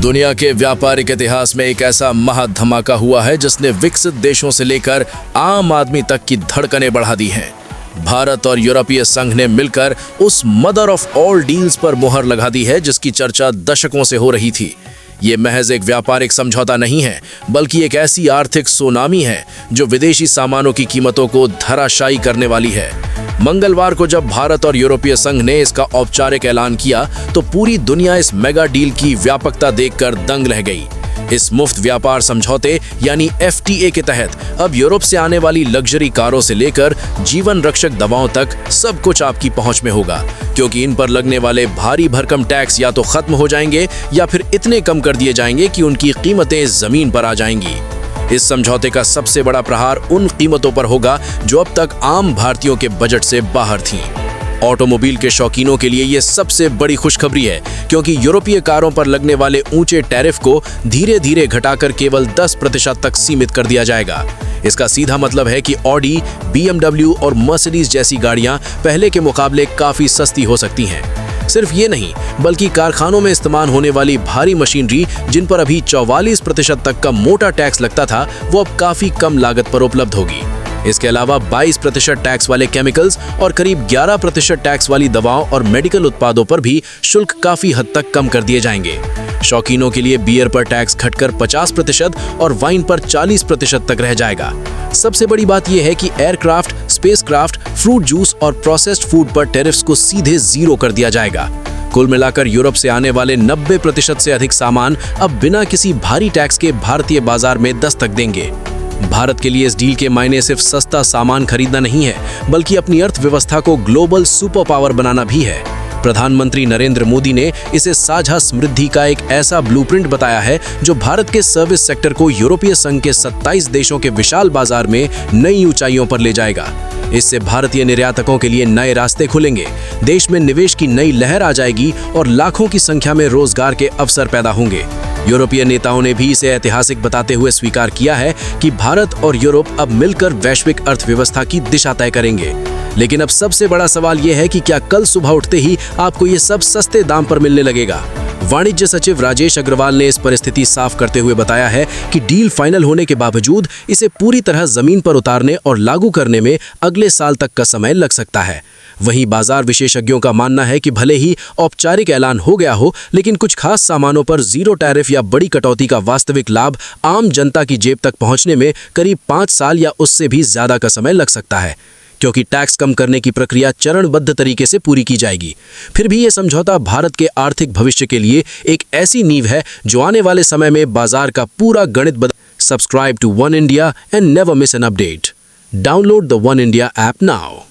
दुनिया के व्यापारिक इतिहास में एक ऐसा महाधमाका हुआ है जिसने विकसित देशों से लेकर आम आदमी तक की धड़कनें बढ़ा दी हैं। भारत और यूरोपीय संघ ने मिलकर उस मदर ऑफ ऑल डील्स पर मुहर लगा दी है जिसकी चर्चा दशकों से हो रही थी। ये महज एक व्यापारिक समझौता नहीं है, बल्कि एक ऐसी आर्थिक सुनामी है जो विदेशी सामानों की कीमतों को धराशायी करने वाली है। मंगलवार को जब भारत और यूरोपीय संघ ने इसका औपचारिक ऐलान किया तो पूरी दुनिया इस मेगा डील की व्यापकता देखकर दंग रह गई। इस मुफ्त व्यापार समझौते यानी FTA के तहत अब यूरोप से आने वाली लग्जरी कारों से लेकर जीवन रक्षक दवाओं तक सब कुछ आपकी पहुंच में होगा, क्योंकि इन पर लगने वाले भारी भरकम टैक्स या तो खत्म हो जाएंगे या फिर इतने कम कर दिए जाएंगे कि उनकी कीमतें जमीन पर आ जाएंगी। इस समझौते का सबसे बड़ा प्रहार उन कीमतों पर होगा जो अब तक आम भारतीयों के बजट से बाहर थीं। ऑटोमोबाइल के शौकीनों के लिए यह सबसे बड़ी खुशखबरी है, क्योंकि यूरोपीय कारों पर लगने वाले ऊंचे टैरिफ को धीरे धीरे घटाकर केवल 10% तक सीमित कर दिया जाएगा। इसका सीधा मतलब है कि ऑडी, BMW और मर्सिडीज जैसी गाड़ियां पहले के मुकाबले काफी सस्ती हो सकती हैं। सिर्फ ये नहीं, बल्कि कारखानों में इस्तेमाल होने वाली भारी मशीनरी जिन पर अभी 44% तक का मोटा टैक्स लगता था, वो अब काफी कम लागत पर उपलब्ध होगी। इसके अलावा 22% टैक्स वाले केमिकल्स और करीब 11% टैक्स वाली दवाओं और मेडिकल उत्पादों पर भी शुल्क काफी हद तक कम कर दिए जाएंगे। शौकीनों के लिए बियर पर टैक्स घटकर 50% और वाइन पर 40% तक रह जाएगा। सबसे बड़ी बात यह है कि एयरक्राफ्ट, स्पेसक्राफ्ट, फ्रूट जूस और प्रोसेस्ड फूड पर टैरिफ्स को सीधे जीरो कर दिया जाएगा। कुल मिलाकर यूरोप से आने वाले 90% से अधिक सामान अब बिना किसी भारी टैक्स के भारतीय बाजार में दस्तक देंगे। भारत के लिए इस डील के मायने सिर्फ सस्ता सामान खरीदना नहीं है, बल्कि अपनी अर्थव्यवस्था को ग्लोबल सुपर पावर बनाना भी है। प्रधानमंत्री नरेंद्र मोदी ने इसे साझा समृद्धि का एक ऐसा ब्लूप्रिंट बताया है जो भारत के सर्विस सेक्टर को यूरोपीय संघ के 27 देशों के विशाल बाजार में नई ऊंचाइयों पर ले जाएगा। इससे भारतीय निर्यातकों के लिए नए रास्ते खुलेंगे, देश में निवेश की नई लहर आ जाएगी और लाखों की संख्या में रोजगार के अवसर पैदा होंगे। यूरोपीय नेताओं ने भी इसे ऐतिहासिक बताते हुए स्वीकार किया है कि भारत और यूरोप अब मिलकर वैश्विक अर्थव्यवस्था की दिशा तय करेंगे। लेकिन अब सबसे बड़ा सवाल यह है कि क्या कल सुबह उठते ही आपको ये सब सस्ते दाम पर मिलने लगेगा? वाणिज्य सचिव राजेश अग्रवाल ने इस परिस्थिति साफ करते हुए बताया है कि डील फाइनल होने के बावजूद इसे पूरी तरह जमीन पर उतारने और लागू करने में अगले साल तक का समय लग सकता है। वहीं बाजार विशेषज्ञों का मानना है कि भले ही औपचारिक ऐलान हो गया हो, लेकिन कुछ खास सामानों पर जीरो टैरिफ या बड़ी कटौती का वास्तविक लाभ आम जनता की जेब तक पहुंचने में करीब 5 साल या उससे भी ज्यादा का समय लग सकता है, क्योंकि टैक्स कम करने की प्रक्रिया चरणबद्ध तरीके से पूरी की जाएगी। फिर भी ये समझौता भारत के आर्थिक भविष्य के लिए एक ऐसी नींव है जो आने वाले समय में बाजार का पूरा गणित बदल। Subscribe to One India and never miss an update. Download the One India app now.